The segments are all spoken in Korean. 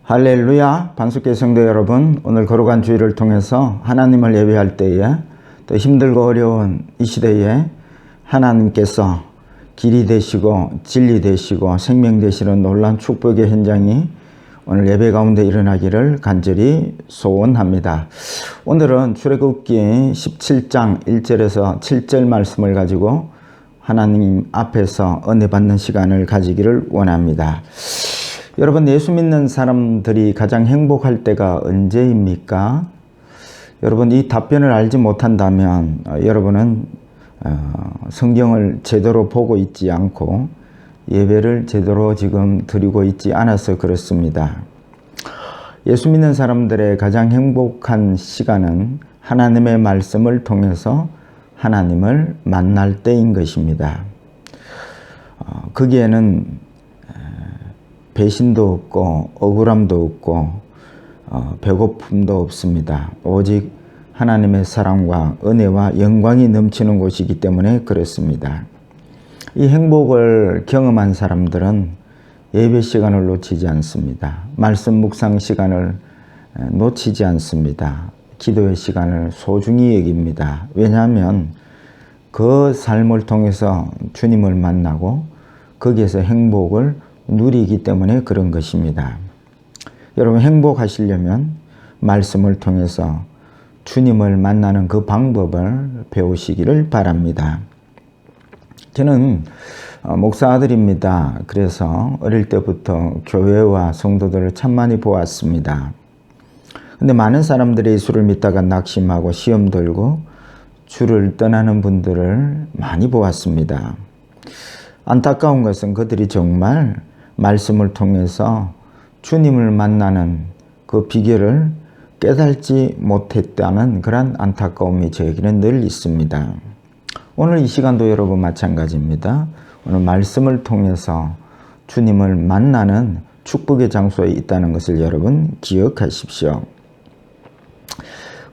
할렐루야. 반석교 성도 여러분, 오늘 거룩한 주일을 통해서 하나님을 예배할 때에 또 힘들고 어려운 이 시대에 하나님께서 길이 되시고 진리 되시고 생명 되시는 놀라운 축복의 현장이 오늘 예배 가운데 일어나기를 간절히 소원합니다. 오늘은 출애굽기 17장 1절에서 7절 말씀을 가지고 하나님 앞에서 은혜 받는 시간을 가지기를 원합니다. 여러분, 예수 믿는 사람들이 가장 행복할 때가 언제입니까? 여러분, 이 답변을 알지 못한다면 여러분은 성경을 제대로 보고 있지 않고 예배를 제대로 지금 드리고 있지 않아서 그렇습니다. 예수 믿는 사람들의 가장 행복한 시간은 하나님의 말씀을 통해서 하나님을 만날 때인 것입니다. 거기에는 배신도 없고 억울함도 없고 배고픔도 없습니다. 오직 하나님의 사랑과 은혜와 영광이 넘치는 곳이기 때문에 그렇습니다. 이 행복을 경험한 사람들은 예배 시간을 놓치지 않습니다. 말씀 묵상 시간을 놓치지 않습니다. 기도의 시간을 소중히 여깁니다. 왜냐하면 그 삶을 통해서 주님을 만나고 거기에서 행복을 누리기 때문에 그런 것입니다. 여러분, 행복하시려면 말씀을 통해서 주님을 만나는 그 방법을 배우시기를 바랍니다. 저는 목사 아들입니다. 그래서 어릴 때부터 교회와 성도들을 참 많이 보았습니다. 근데 많은 사람들이 예수를 믿다가 낙심하고 시험 들고 주를 떠나는 분들을 많이 보았습니다. 안타까운 것은 그들이 정말 말씀을 통해서 주님을 만나는 그 비결을 깨달지 못했다는 그런 안타까움이 저에게는 늘 있습니다. 오늘 이 시간도 여러분 마찬가지입니다. 오늘 말씀을 통해서 주님을 만나는 축복의 장소에 있다는 것을 여러분 기억하십시오.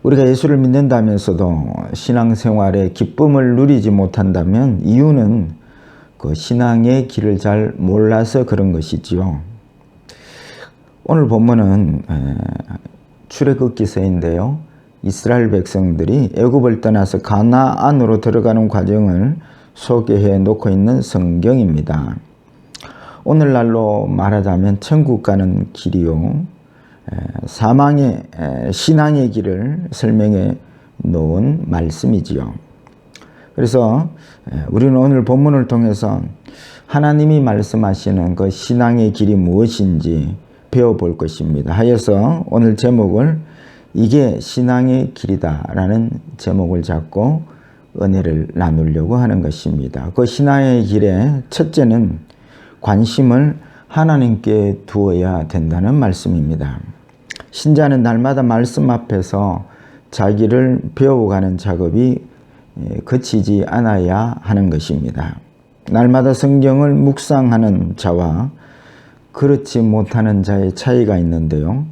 우리가 예수를 믿는다면서도 신앙생활에 기쁨을 누리지 못한다면 이유는 그 신앙의 길을 잘 몰라서 그런 것이지요. 오늘 본문은 출애굽기서인데요. 이스라엘 백성들이 애굽을 떠나서 가나안으로 들어가는 과정을 소개해 놓고 있는 성경입니다. 오늘날로 말하자면 천국 가는 길이요, 사망의 신앙의 길을 설명해 놓은 말씀이지요. 그래서 우리는 오늘 본문을 통해서 하나님이 말씀하시는 그 신앙의 길이 무엇인지 배워볼 것입니다. 하여서 오늘 제목을 이게 신앙의 길이다 라는 제목을 잡고 은혜를 나누려고 하는 것입니다. 그 신앙의 길의 첫째는 관심을 하나님께 두어야 된다는 말씀입니다. 신자는 날마다 말씀 앞에서 자기를 배워가는 작업이 그치지 않아야 하는 것입니다. 날마다 성경을 묵상하는 자와 그렇지 못하는 자의 차이가 있는데요.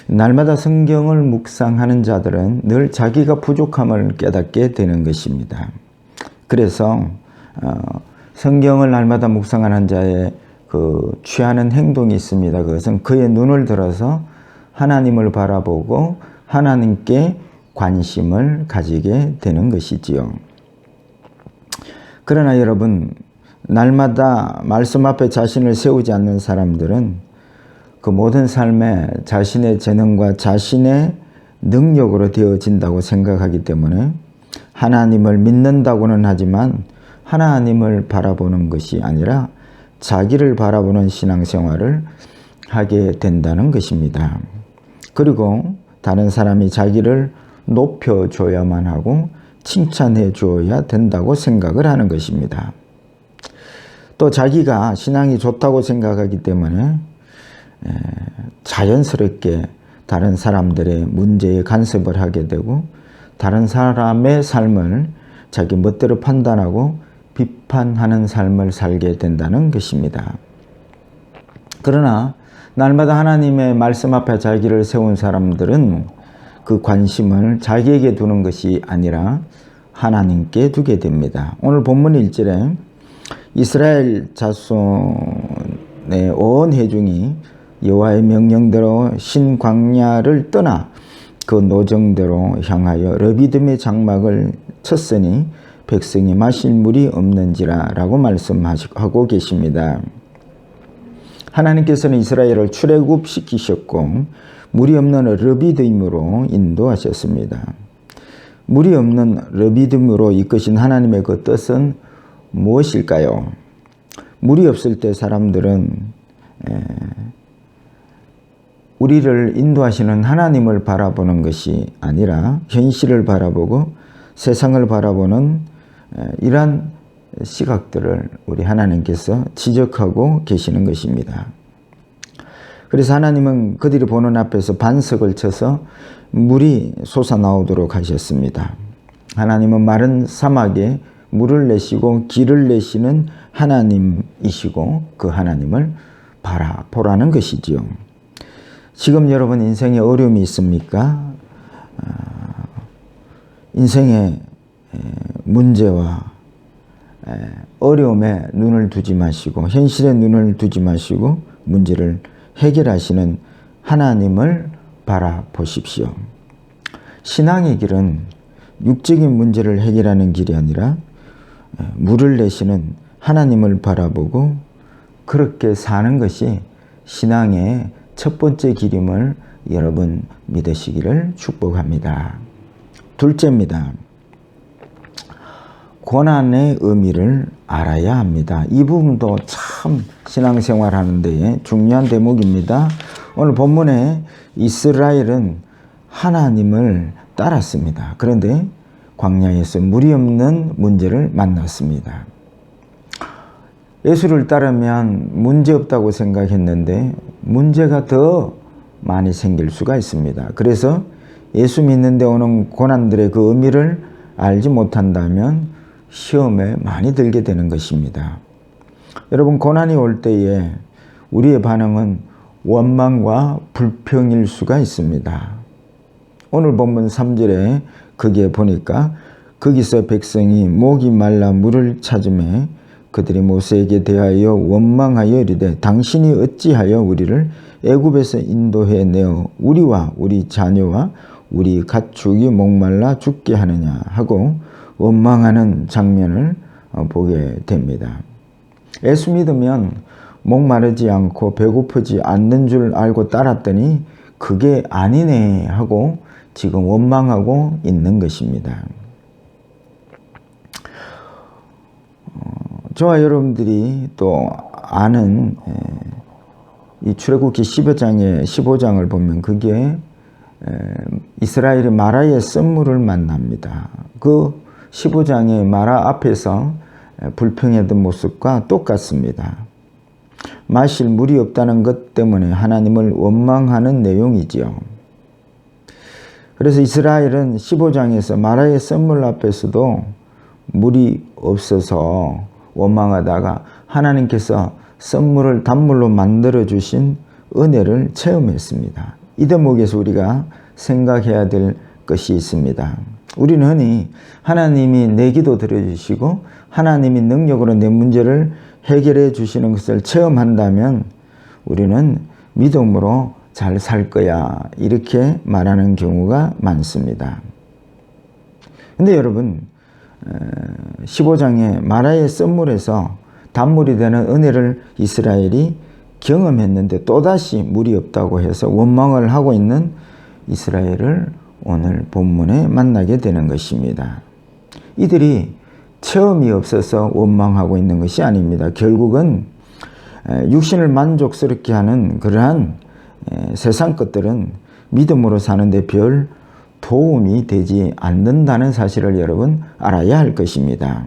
날마다 성경을 묵상하는 자들은 늘 자기가 부족함을 깨닫게 되는 것입니다. 그래서 성경을 날마다 묵상하는 자의 그 취하는 행동이 있습니다. 그것은 그의 눈을 들어서 하나님을 바라보고 하나님께 관심을 가지게 되는 것이지요. 그러나 여러분, 날마다 말씀 앞에 자신을 세우지 않는 사람들은 그 모든 삶에 자신의 재능과 자신의 능력으로 되어진다고 생각하기 때문에 하나님을 믿는다고는 하지만 하나님을 바라보는 것이 아니라 자기를 바라보는 신앙생활을 하게 된다는 것입니다. 그리고 다른 사람이 자기를 높여줘야만 하고 칭찬해 줘야 된다고 생각을 하는 것입니다. 또 자기가 신앙이 좋다고 생각하기 때문에 자연스럽게 다른 사람들의 문제에 간섭을 하게 되고 다른 사람의 삶을 자기 멋대로 판단하고 비판하는 삶을 살게 된다는 것입니다. 그러나 날마다 하나님의 말씀 앞에 자기를 세운 사람들은 그 관심을 자기에게 두는 것이 아니라 하나님께 두게 됩니다. 오늘 본문 1절에 이스라엘 자손의 온 회중이 여호와의 명령대로 신광야를 떠나 그 노정대로 향하여 르비딤의 장막을 쳤으니 백성이 마실 물이 없는지라 라고 말씀하고 계십니다. 하나님께서는 이스라엘을 출애굽시키셨고 물이 없는 르비딤으로 인도하셨습니다. 물이 없는 르비딤으로 이끄신 하나님의 그 뜻은 무엇일까요? 물이 없을 때 사람들은 우리를 인도하시는 하나님을 바라보는 것이 아니라 현실을 바라보고 세상을 바라보는 이러한 시각들을 우리 하나님께서 지적하고 계시는 것입니다. 그래서 하나님은 그들이 보는 앞에서 반석을 쳐서 물이 솟아나오도록 하셨습니다. 하나님은 마른 사막에 물을 내시고 길을 내시는 하나님이시고 그 하나님을 바라보라는 것이지요. 지금 여러분 인생에 어려움이 있습니까? 인생의 문제와 어려움에 눈을 두지 마시고 현실에 눈을 두지 마시고 문제를 해결하시는 하나님을 바라보십시오. 신앙의 길은 육적인 문제를 해결하는 길이 아니라 물을 내시는 하나님을 바라보고 그렇게 사는 것이 신앙의 첫 번째 길임을 여러분 믿으시기를 축복합니다. 둘째입니다. 고난의 의미를 알아야 합니다. 이 부분도 참 신앙생활 하는 데에 중요한 대목입니다. 오늘 본문에 이스라엘은 하나님을 따랐습니다. 그런데 광야에서 물이 없는 문제를 만났습니다. 예수를 따르면 문제 없다고 생각했는데 문제가 더 많이 생길 수가 있습니다. 그래서 예수 믿는 데 오는 고난들의 그 의미를 알지 못한다면 시험에 많이 들게 되는 것입니다. 여러분, 고난이 올 때에 우리의 반응은 원망과 불평일 수가 있습니다. 오늘 본문 3절에 거기에 보니까 거기서 백성이 목이 말라 물을 찾으매 그들이 모세에게 대하여 원망하여 이르되 당신이 어찌하여 우리를 애굽에서 인도해 내어 우리와 우리 자녀와 우리 가축이 목말라 죽게 하느냐 하고 원망하는 장면을 보게 됩니다. 예수 믿으면 목마르지 않고 배고프지 않는 줄 알고 따랐더니 그게 아니네 하고 지금 원망하고 있는 것입니다. 저와 여러분들이 또 아는 이 출애굽기 15장을 보면 그게 이스라엘이 마라의 썰물을 만납니다. 그 15장의 마라 앞에서 불평했던 모습과 똑같습니다. 마실 물이 없다는 것 때문에 하나님을 원망하는 내용이지요. 그래서 이스라엘은 15장에서 마라의 썰물 앞에서도 물이 없어서 원망하다가 하나님께서 썰물을 단물로 만들어 주신 은혜를 체험했습니다. 이 대목에서 우리가 생각해야 될 것이 있습니다. 우리는 흔히 하나님이 내 기도 들어주시고 하나님이 능력으로 내 문제를 해결해 주시는 것을 체험한다면 우리는 믿음으로 잘 살 거야 이렇게 말하는 경우가 많습니다. 근데 여러분 15장의 마라의 썰물에서 단물이 되는 은혜를 이스라엘이 경험했는데 또다시 물이 없다고 해서 원망을 하고 있는 이스라엘을 오늘 본문에 만나게 되는 것입니다. 이들이 체험이 없어서 원망하고 있는 것이 아닙니다. 결국은 육신을 만족스럽게 하는 그러한 세상 것들은 믿음으로 사는데 별 도움이 되지 않는다는 사실을 여러분 알아야 할 것입니다.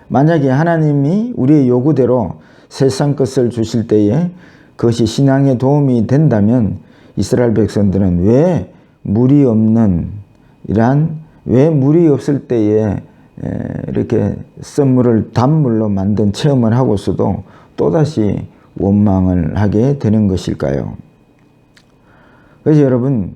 만약에 하나님이 우리의 요구대로 세상 것을 주실 때에 그것이 신앙에 도움이 된다면 이스라엘 백성들은 왜 물이 없을 때에 이렇게 썰물을 단물로 만든 체험을 하고서도 또다시 원망을 하게 되는 것일까요? 그래서 여러분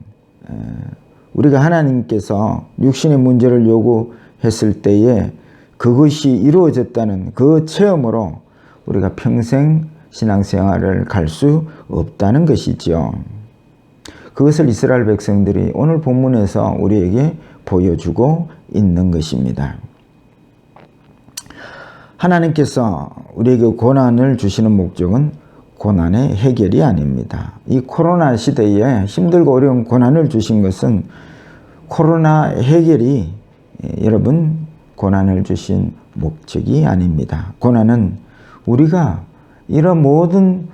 우리가 하나님께서 육신의 문제를 요구했을 때에 그것이 이루어졌다는 그 체험으로 우리가 평생 신앙생활을 갈 수 없다는 것이죠. 그것을 이스라엘 백성들이 오늘 본문에서 우리에게 보여주고 있는 것입니다. 하나님께서 우리에게 고난을 주시는 목적은 고난의 해결이 아닙니다. 이 코로나 시대에 힘들고 어려운 고난을 주신 것은 코로나 해결이 여러분 고난을 주신 목적이 아닙니다. 고난은 우리가 이런 모든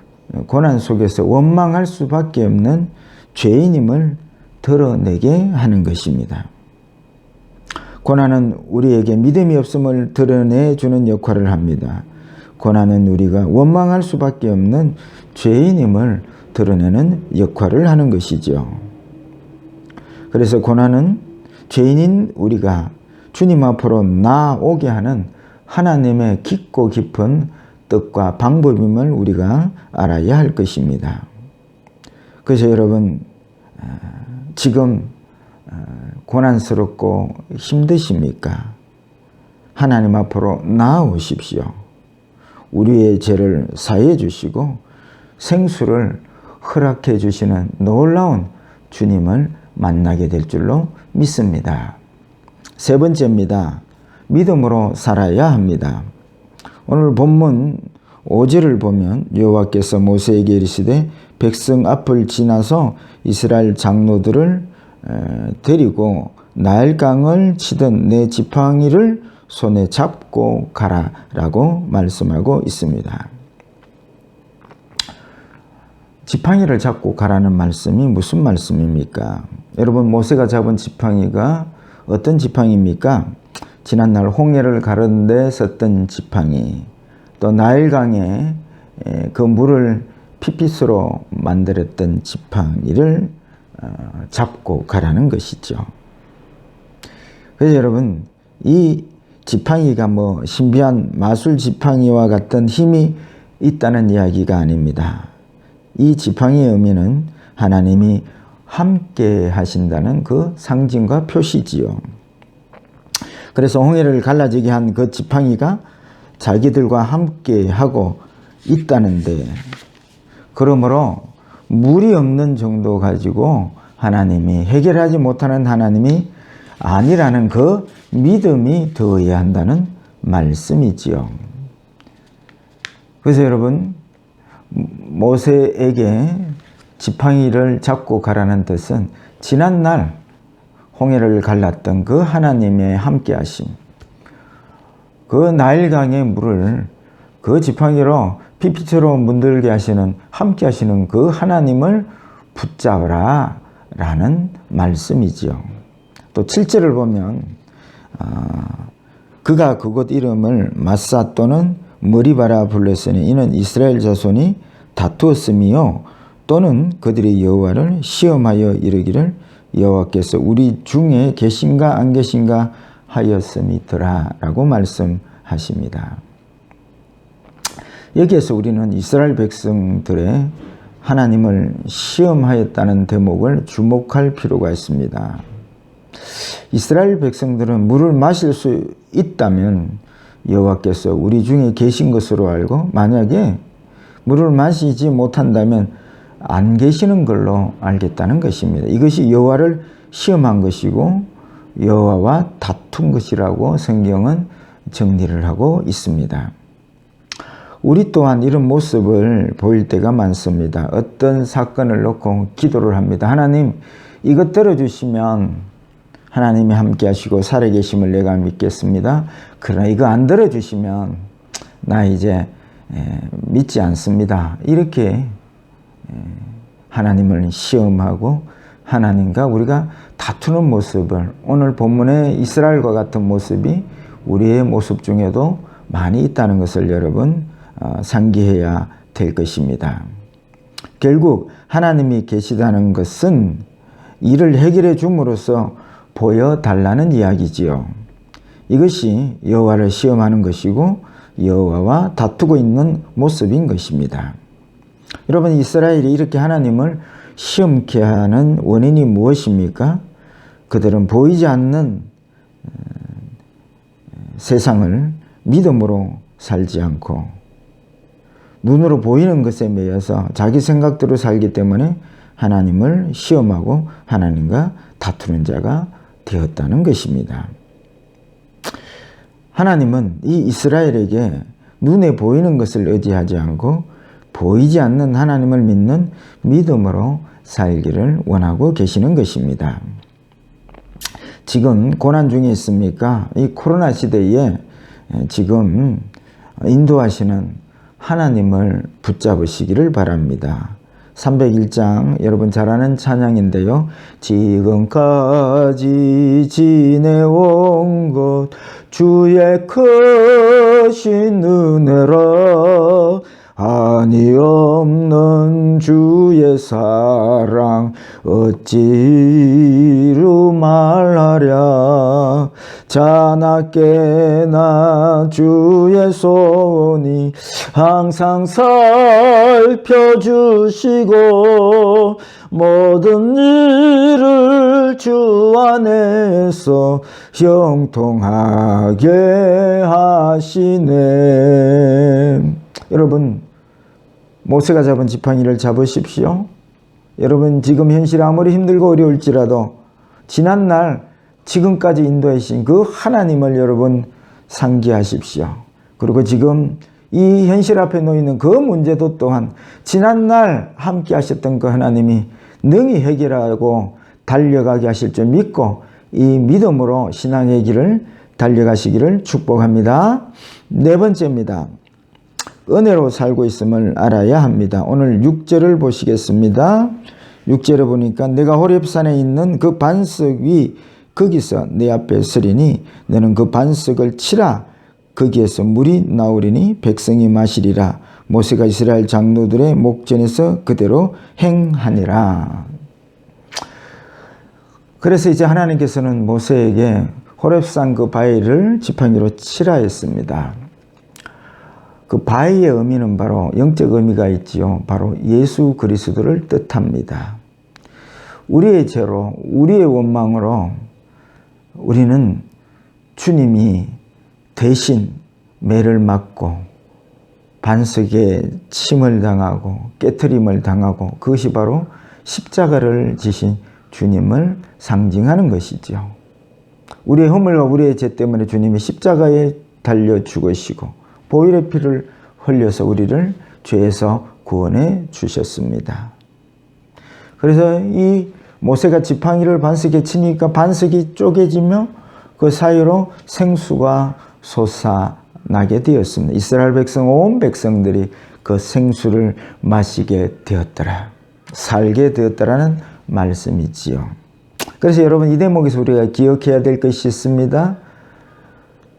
고난 속에서 원망할 수밖에 없는 죄인임을 드러내게 하는 것입니다. 고난은 우리에게 믿음이 없음을 드러내주는 역할을 합니다. 고난은 우리가 원망할 수밖에 없는 죄인임을 드러내는 역할을 하는 것이죠. 그래서 고난은 죄인인 우리가 주님 앞으로 나오게 하는 하나님의 깊고 깊은 뜻과 방법임을 우리가 알아야 할 것입니다. 그래서 여러분 지금 고난스럽고 힘드십니까? 하나님 앞으로 나아오십시오. 우리의 죄를 사해 주시고 생수를 허락해 주시는 놀라운 주님을 만나게 될 줄로 믿습니다. 세 번째입니다. 믿음으로 살아야 합니다. 오늘 본문 5절을 보면 여호와께서 모세에게 이르시되 백성 앞을 지나서 이스라엘 장로들을 데리고 나일강을 치던 내 지팡이를 손에 잡고 가라라고 말씀하고 있습니다. 지팡이를 잡고 가라는 말씀이 무슨 말씀입니까? 여러분 모세가 잡은 지팡이가 어떤 지팡이입니까? 지난날 홍해를 가르는데 썼던 지팡이, 또 나일강에 그 물을 피핏으로 만들었던 지팡이를 잡고 가라는 것이죠. 그래서 여러분 이 지팡이가 뭐 신비한 마술 지팡이와 같은 힘이 있다는 이야기가 아닙니다. 이 지팡이의 의미는 하나님이 함께 하신다는 그 상징과 표시지요. 그래서 홍해를 갈라지게 한 그 지팡이가 자기들과 함께 하고 있다는데, 그러므로 물이 없는 정도 가지고 하나님이 해결하지 못하는 하나님이 아니라는 그 믿음이 더해야 한다는 말씀이지요. 그래서 여러분 모세에게 지팡이를 잡고 가라는 뜻은 지난날 홍해를 갈랐던 그 하나님의 함께하심, 그 나일강의 물을 그 지팡이로 피피처럼 문들게 하시는 함께하시는 그 하나님을 붙잡으라 라는 말씀이지요. 또 7절을 보면 그가 그곳 이름을 마사 또는 머리바라 불렀으니 이는 이스라엘 자손이 다투었음이요 또는 그들이 여호와를 시험하여 이르기를 여호와께서 우리 중에 계신가 안 계신가 하였음이더라 라고 말씀하십니다. 여기에서 우리는 이스라엘 백성들의 하나님을 시험하였다는 대목을 주목할 필요가 있습니다. 이스라엘 백성들은 물을 마실 수 있다면 여호와께서 우리 중에 계신 것으로 알고, 만약에 물을 마시지 못한다면 안 계시는 걸로 알겠다는 것입니다. 이것이 여호와를 시험한 것이고 여호와와 다툰 것이라고 성경은 정리를 하고 있습니다. 우리 또한 이런 모습을 보일 때가 많습니다. 어떤 사건을 놓고 기도를 합니다. 하나님, 이것 들어주시면 하나님이 함께 하시고 살아계심을 내가 믿겠습니다. 그러나 이거 안 들어주시면 나 이제 믿지 않습니다. 이렇게 하나님을 시험하고 하나님과 우리가 다투는 모습을, 오늘 본문의 이스라엘과 같은 모습이 우리의 모습 중에도 많이 있다는 것을 여러분 상기해야 될 것입니다. 결국 하나님이 계시다는 것은 이를 해결해 줌으로써 보여달라는 이야기지요. 이것이 여호와를 시험하는 것이고 여호와와 다투고 있는 모습인 것입니다. 여러분, 이스라엘이 이렇게 하나님을 시험케 하는 원인이 무엇입니까? 그들은 보이지 않는 세상을 믿음으로 살지 않고 눈으로 보이는 것에 매여서 자기 생각대로 살기 때문에 하나님을 시험하고 하나님과 다투는 자가 되었다는 것입니다. 하나님은 이 이스라엘에게 눈에 보이는 것을 의지하지 않고 보이지 않는 하나님을 믿는 믿음으로 살기를 원하고 계시는 것입니다. 지금 고난 중에 있습니까? 이 코로나 시대에 지금 인도하시는 하나님을 붙잡으시기를 바랍니다. 301장 여러분 잘 아는 찬양인데요. 지금까지 지내온 것 주의 크신 은혜라 한이 없는 주의 사랑 어찌로 말하랴 자나깨나 주의 손이 항상 살펴주시고 모든 일을 주 안에서 형통하게 하시네. 여러분 모세가 잡은 지팡이를 잡으십시오. 여러분 지금 현실 아무리 힘들고 어려울지라도 지난날 지금까지 인도하신 그 하나님을 여러분 상기하십시오. 그리고 지금 이 현실 앞에 놓이는 그 문제도 또한 지난날 함께 하셨던 그 하나님이 능히 해결하고 달려가게 하실 줄 믿고 이 믿음으로 신앙의 길을 달려가시기를 축복합니다. 네 번째입니다. 은혜로 살고 있음을 알아야 합니다. 오늘 6절을 보시겠습니다. 6절에 보니까 내가 호렙산에 있는 그 반석 위 거기서 내 앞에 서리니 너는 그 반석을 치라 거기에서 물이 나오리니 백성이 마시리라. 모세가 이스라엘 장로들의 목전에서 그대로 행하니라. 그래서 이제 하나님께서는 모세에게 호렙산 그 바위를 지팡이로 치라 했습니다. 그 바위의 의미는 바로 영적 의미가 있지요. 바로 예수 그리스도를 뜻합니다. 우리의 죄로 우리의 원망으로 우리는 주님이 대신 매를 맞고 반석에 침을 당하고 깨트림을 당하고 그것이 바로 십자가를 지신 주님을 상징하는 것이죠. 우리의 허물과 우리의 죄 때문에 주님이 십자가에 달려 죽으시고 보혈의 피를 흘려서 우리를 죄에서 구원해 주셨습니다. 그래서 이 모세가 지팡이를 반석에 치니까 반석이 쪼개지며 그 사이로 생수가 솟아나게 되었습니다. 이스라엘 백성 온 백성들이 그 생수를 마시게 되었더라. 살게 되었더라는 말씀이지요. 그래서 여러분 이 대목에서 우리가 기억해야 될 것이 있습니다.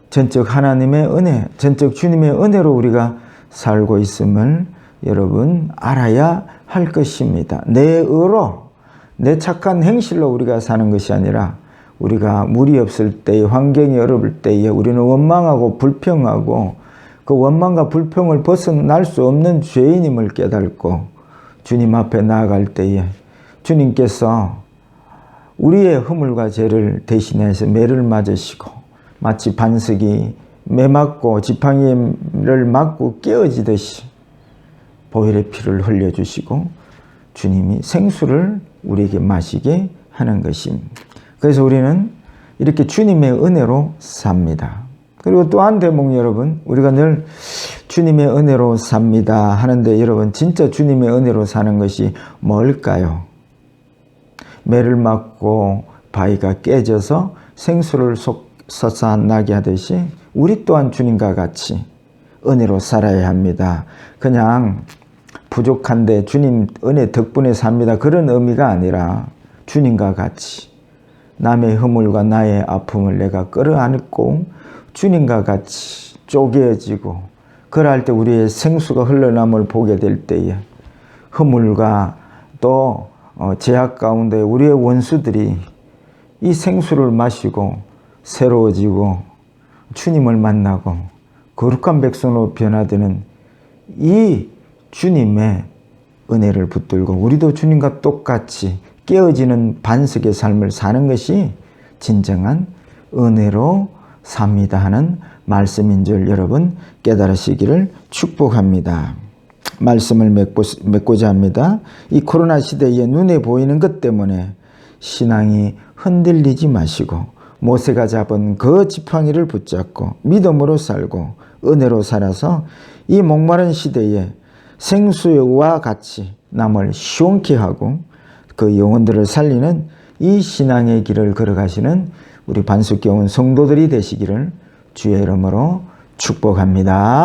전적 하나님의 은혜, 전적 주님의 은혜로 우리가 살고 있음을 여러분 알아야 할 것입니다. 내 의로, 내 착한 행실로 우리가 사는 것이 아니라 우리가 물이 없을 때에, 환경이 어려울 때에 우리는 원망하고 불평하고 그 원망과 불평을 벗어날 수 없는 죄인임을 깨닫고 주님 앞에 나아갈 때에 주님께서 우리의 허물과 죄를 대신해서 매를 맞으시고 마치 반석이 매 맞고 지팡이를 맞고 깨어지듯이 보혈의 피를 흘려주시고 주님이 생수를 우리에게 마시게 하는 것입니다. 그래서 우리는 이렇게 주님의 은혜로 삽니다. 그리고 또 한 대목 여러분, 우리가 늘 주님의 은혜로 삽니다 하는데 여러분 진짜 주님의 은혜로 사는 것이 뭘까요? 매를 맞고 바위가 깨져서 생수를 솟아나게 하듯이 우리 또한 주님과 같이 은혜로 살아야 합니다. 그냥 부족한데 주님 은혜 덕분에 삽니다. 그런 의미가 아니라 주님과 같이 남의 허물과 나의 아픔을 내가 끌어안고 주님과 같이 쪼개어지고 그럴 때 우리의 생수가 흘러남을 보게 될 때에 허물과 또 죄악 가운데 우리의 원수들이 이 생수를 마시고 새로워지고 주님을 만나고 거룩한 백성으로 변화되는 이 주님의 은혜를 붙들고 우리도 주님과 똑같이 깨어지는 반석의 삶을 사는 것이 진정한 은혜로 삽니다 하는 말씀인 줄 여러분 깨달으시기를 축복합니다. 말씀을 맺고자 합니다. 이 코로나 시대에 눈에 보이는 것 때문에 신앙이 흔들리지 마시고 모세가 잡은 그 지팡이를 붙잡고 믿음으로 살고 은혜로 살아서 이 목마른 시대에 생수와 같이 남을 시원케 하고 그 영혼들을 살리는 이 신앙의 길을 걸어가시는 우리 반석교원 성도들이 되시기를 주의 이름으로 축복합니다.